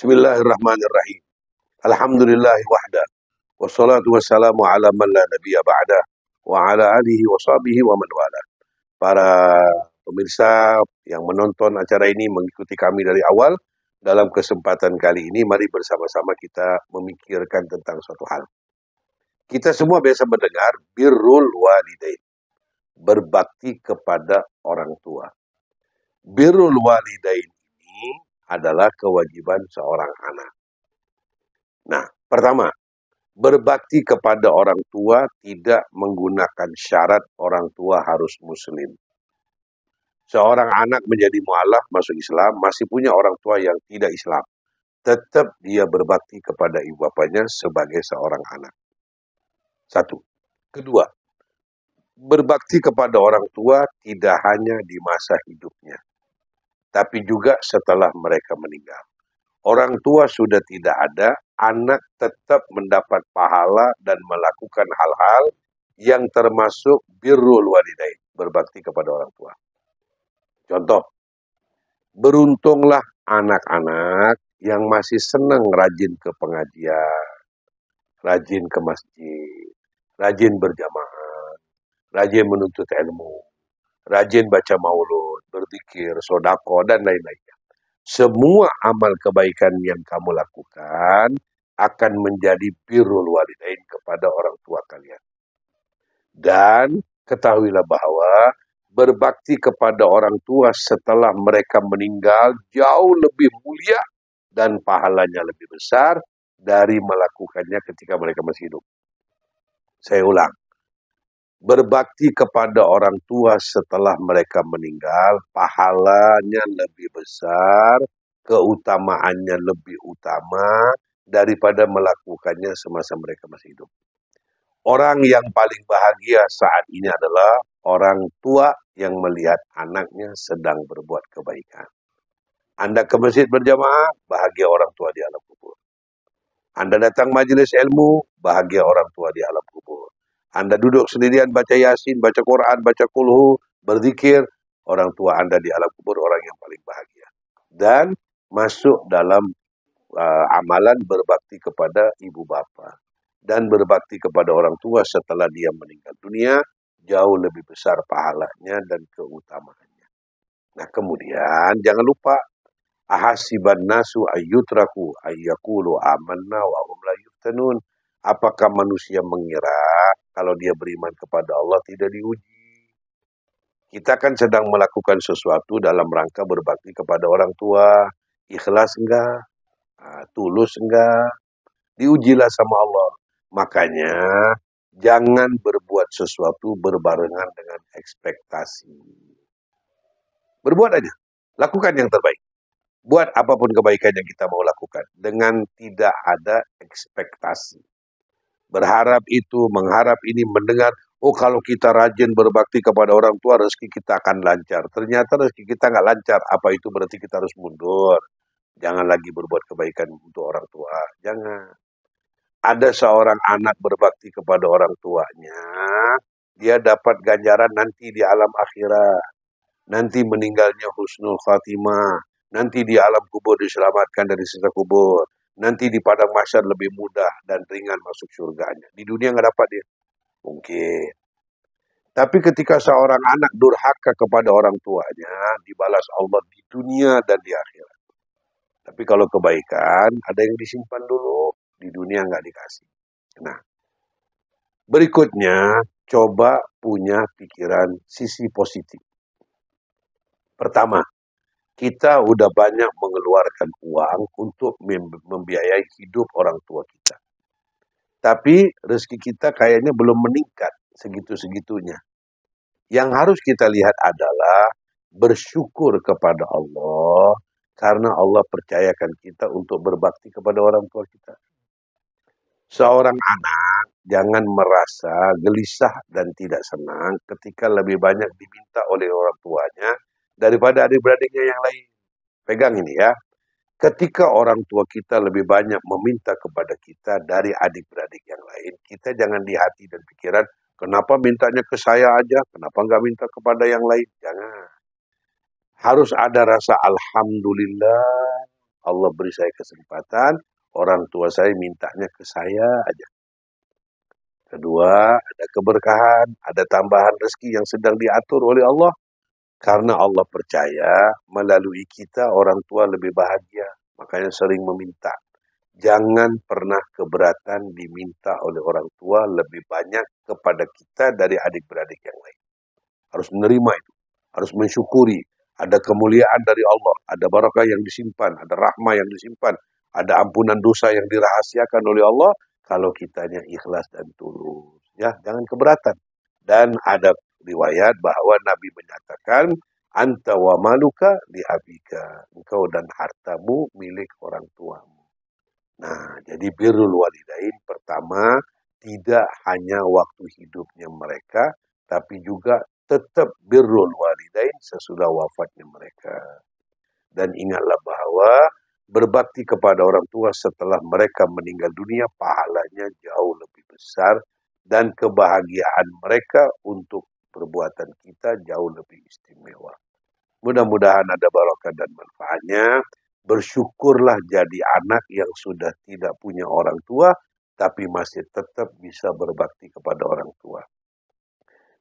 Bismillahirrahmanirrahim. Alhamdulillahi wahda. Wassalatu wassalamu ala man la nabiyya ba'da. Wa ala alihi wa sahbihi wa man wala. Para pemirsa yang menonton acara ini, mengikuti kami dari awal, dalam kesempatan kali ini, mari bersama-sama kita memikirkan tentang suatu hal. Kita semua biasa mendengar birrul walidain, berbakti kepada orang tua. Birrul walidain ini adalah kewajiban seorang anak. Nah, pertama, berbakti kepada orang tua tidak menggunakan syarat orang tua harus muslim. Seorang anak menjadi mualaf masuk Islam, masih punya orang tua yang tidak Islam. Tetap dia berbakti kepada ibu bapanya sebagai seorang anak. Satu. Kedua, berbakti kepada orang tua tidak hanya di masa hidupnya, tapi juga setelah mereka meninggal. Orang tua sudah tidak ada, anak tetap mendapat pahala dan melakukan hal-hal yang termasuk birrul walidain, berbakti kepada orang tua. Contoh, beruntunglah anak-anak yang masih senang rajin ke pengajian, rajin ke masjid, rajin berjamaah, rajin menuntut ilmu, rajin baca maulud, berzikir, sodako, dan lain-lainnya. Semua amal kebaikan yang kamu lakukan akan menjadi birrul walidain kepada orang tua kalian. Dan ketahuilah bahwa berbakti kepada orang tua setelah mereka meninggal jauh lebih mulia dan pahalanya lebih besar dari melakukannya ketika mereka masih hidup. Saya ulang. Berbakti kepada orang tua setelah mereka meninggal, pahalanya lebih besar, keutamaannya lebih utama daripada melakukannya semasa mereka masih hidup. Orang yang paling bahagia saat ini adalah orang tua yang melihat anaknya sedang berbuat kebaikan. Anda ke masjid berjamaah, bahagia orang tua di alam kubur. Anda datang majelis ilmu, bahagia orang tua di alam kubur. Anda duduk sendirian baca Yasin, baca Quran, baca Kulhu, berzikir, orang tua Anda di alam kubur orang yang paling bahagia. Dan masuk dalam amalan berbakti kepada ibu bapa. Dan berbakti kepada orang tua setelah dia meninggal dunia, jauh lebih besar pahalanya dan keutamaannya. Nah kemudian, jangan lupa, ahasiban nasu ayyutraku ayyakulu amanna wa hum la yuftanun. Apakah manusia mengira kalau dia beriman kepada Allah tidak diuji? Kita kan sedang melakukan sesuatu dalam rangka berbakti kepada orang tua. Ikhlas enggak? Tulus enggak? Diujilah sama Allah. Makanya jangan berbuat sesuatu berbarengan dengan ekspektasi. Berbuat aja. Lakukan yang terbaik. Buat apapun kebaikan yang kita mau lakukan dengan tidak ada ekspektasi. Berharap itu, mengharap ini, mendengar, oh kalau kita rajin berbakti kepada orang tua, rezeki kita akan lancar. Ternyata rezeki kita nggak lancar. Apa itu berarti kita harus mundur? Jangan lagi berbuat kebaikan untuk orang tua. Jangan. Ada seorang anak berbakti kepada orang tuanya, dia dapat ganjaran nanti di alam akhirat. Nanti meninggalnya husnul khatimah. Nanti di alam kubur diselamatkan dari siksa kubur. Nanti di padang mahsyar lebih mudah dan ringan masuk surganya. Di dunia nggak dapat dia. Mungkin. Tapi ketika seorang anak durhaka kepada orang tuanya, dibalas Allah di dunia dan di akhirat. Tapi kalau kebaikan, ada yang disimpan dulu. Di dunia nggak dikasih. Nah, berikutnya, coba punya pikiran sisi positif. Pertama, kita udah banyak mengeluarkan uang untuk membiayai hidup orang tua kita. Tapi rezeki kita kayaknya belum meningkat segitu-segitunya. Yang harus kita lihat adalah bersyukur kepada Allah karena Allah percayakan kita untuk berbakti kepada orang tua kita. Seorang anak jangan merasa gelisah dan tidak senang ketika lebih banyak diminta oleh orang tuanya daripada adik-beradiknya yang lain. Pegang ini ya. Ketika orang tua kita lebih banyak meminta kepada kita dari adik-beradik yang lain, kita jangan di hati dan pikiran, kenapa mintanya ke saya aja, kenapa nggak minta kepada yang lain? Jangan. Harus ada rasa alhamdulillah, Allah beri saya kesempatan, orang tua saya mintanya ke saya aja. Kedua, ada keberkahan, ada tambahan rezeki yang sedang diatur oleh Allah. Karena Allah percaya melalui kita orang tua lebih bahagia. Makanya sering meminta. Jangan pernah keberatan diminta oleh orang tua lebih banyak kepada kita dari adik-beradik yang lain. Harus menerima itu. Harus mensyukuri. Ada kemuliaan dari Allah. Ada barakah yang disimpan. Ada rahmah yang disimpan. Ada ampunan dosa yang dirahasiakan oleh Allah. Kalau kitanya ikhlas dan tulus. Ya, jangan keberatan. Dan ada riwayat bahwa Nabi menyatakan, anta wa maluka li abika. Engkau dan hartamu milik orang tuamu. Nah, jadi birrul walidain pertama, tidak hanya waktu hidupnya mereka, tapi juga tetap birrul walidain sesudah wafatnya mereka. Dan ingatlah bahwa berbakti kepada orang tua setelah mereka meninggal dunia, pahalanya jauh lebih besar dan kebahagiaan mereka untuk perbuatan kita jauh lebih istimewa. Mudah-mudahan ada barokah dan manfaatnya. Bersyukurlah jadi anak yang sudah tidak punya orang tua, tapi masih tetap bisa berbakti kepada orang tua.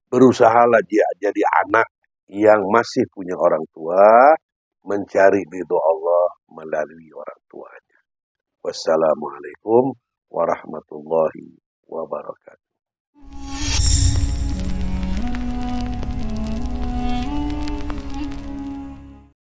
Berusahalah dia jadi anak yang masih punya orang tua, mencari ridho Allah melalui orang tuanya. Wassalamualaikum warahmatullahi wabarakatuh.